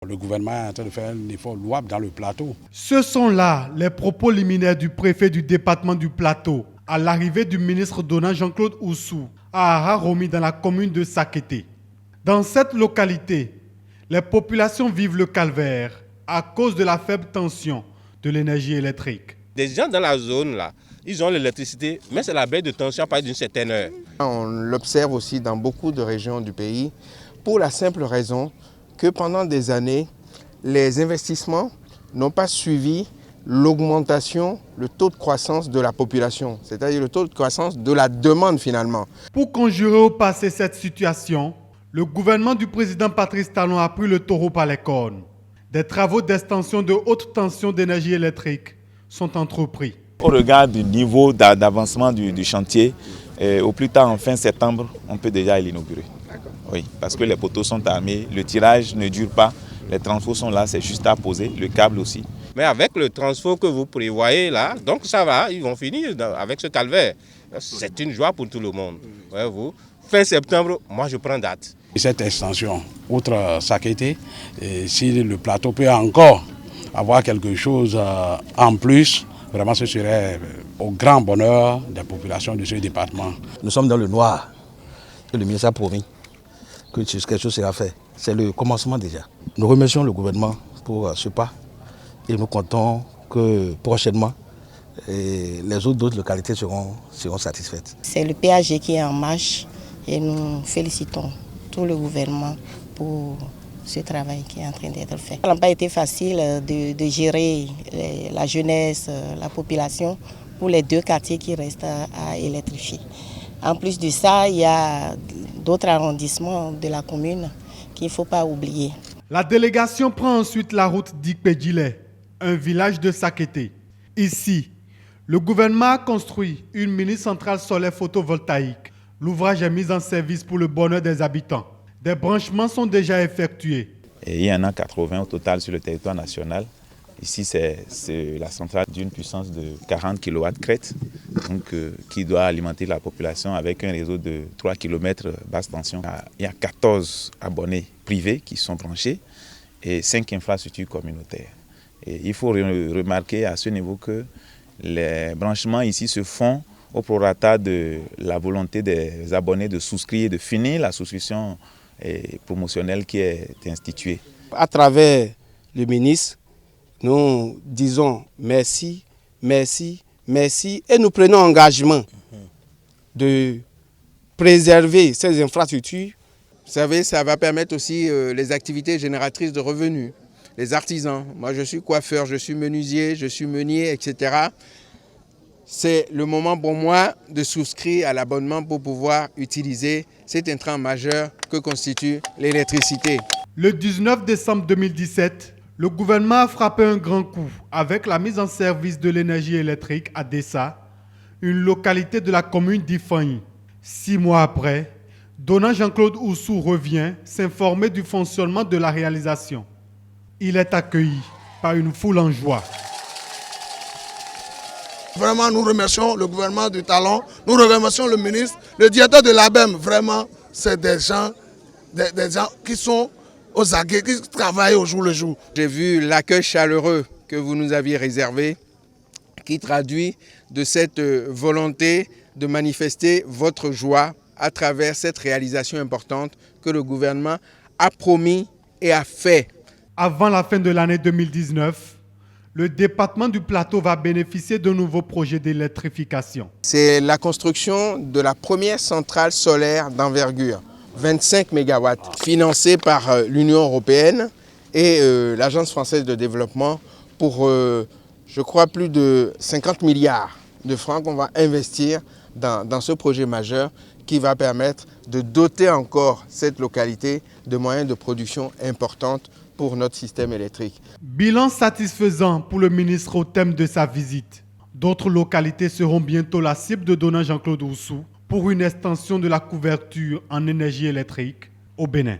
Le gouvernement est en train de faire un effort louable dans le plateau. Ce sont là les propos liminaires du préfet du département du Plateau à l'arrivée du ministre Donald Jean-Claude Oussou à Araromi dans la commune de Sakété. Dans cette localité, les populations vivent le calvaire à cause de la faible tension de l'énergie électrique. Des gens dans la zone là, ils ont l'électricité, mais c'est la baisse de tension à partir d'une certaine heure. On l'observe aussi dans beaucoup de régions du pays pour la simple raison que pendant des années, les investissements n'ont pas suivi l'augmentation, le taux de croissance de la population, c'est-à-dire le taux de croissance de la demande finalement. Pour conjurer au passé cette situation, le gouvernement du président Patrice Talon a pris le taureau par les cornes. Des travaux d'extension de haute tension d'énergie électrique sont entrepris. Au regard du niveau d'avancement du chantier, au plus tard en fin septembre, on peut déjà l'inaugurer. Oui, parce que les poteaux sont armés, le tirage ne dure pas, les transfos sont là, c'est juste à poser, le câble aussi. Mais avec le transfert que vous prévoyez là, donc ça va, ils vont finir avec ce calvaire. C'est une joie pour tout le monde. Voyez-vous, fin septembre, moi je prends date. Cette extension, outre Sakété, si le plateau peut encore avoir quelque chose en plus, vraiment ce serait au grand bonheur des populations de ce département. Nous sommes dans le noir, et le ministre a promis que quelque chose sera fait. C'est le commencement déjà. Nous remercions le gouvernement pour ce pas et nous comptons que prochainement les autres localités seront satisfaites. C'est le PAG qui est en marche et nous félicitons tout le gouvernement pour ce travail qui est en train d'être fait. Ça n'a pas été facile de gérer la jeunesse, la population pour les deux quartiers qui restent à électrifier. En plus de ça, il y a d'autres arrondissements de la commune qu'il ne faut pas oublier. La délégation prend ensuite la route d'Ikpedjile, un village de Sakété. Ici, le gouvernement a construit une mini-centrale solaire photovoltaïque. L'ouvrage est mis en service pour le bonheur des habitants. Des branchements sont déjà effectués. Et il y en a 80 au total sur le territoire national. Ici, c'est la centrale d'une puissance de 40 kW crête, donc, qui doit alimenter la population avec un réseau de 3 km basse tension. Il y a 14 abonnés privés qui sont branchés et 5 infrastructures communautaires. Et il faut remarquer à ce niveau que les branchements ici se font au prorata de la volonté des abonnés de souscrire et de finir la souscription promotionnelle qui est instituée. À travers le ministre, nous disons merci, merci, merci et nous prenons engagement de préserver ces infrastructures. Vous savez, ça va permettre aussi les activités génératrices de revenus, les artisans. Moi, je suis coiffeur, je suis menuisier, je suis meunier, etc. C'est le moment pour moi de souscrire à l'abonnement pour pouvoir utiliser cet intrant majeur que constitue l'électricité. Le 19 décembre 2017, le gouvernement a frappé un grand coup avec la mise en service de l'énergie électrique à Dessa, une localité de la commune d'Ifani. 6 mois après, Donald Jean-Claude Oussou revient s'informer du fonctionnement de la réalisation. Il est accueilli par une foule en joie. Vraiment, nous remercions le gouvernement du Talon, nous remercions le ministre, le directeur de l'ABEM. Vraiment, c'est des gens qui sont aux aguets, qui travaillent au jour le jour. J'ai vu l'accueil chaleureux que vous nous aviez réservé, qui traduit de cette volonté de manifester votre joie à travers cette réalisation importante que le gouvernement a promis et a fait. Avant la fin de l'année 2019, le département du Plateau va bénéficier de nouveaux projets d'électrification. C'est la construction de la première centrale solaire d'envergure, 25 MW, financée par l'Union européenne et l'Agence française de développement pour, je crois, plus de 50 milliards de francs qu'on va investir dans ce projet majeur qui va permettre de doter encore cette localité de moyens de production importantes pour notre système électrique. Bilan satisfaisant pour le ministre au thème de sa visite. D'autres localités seront bientôt la cible de Donald Jean-Claude Oussou pour une extension de la couverture en énergie électrique au Bénin.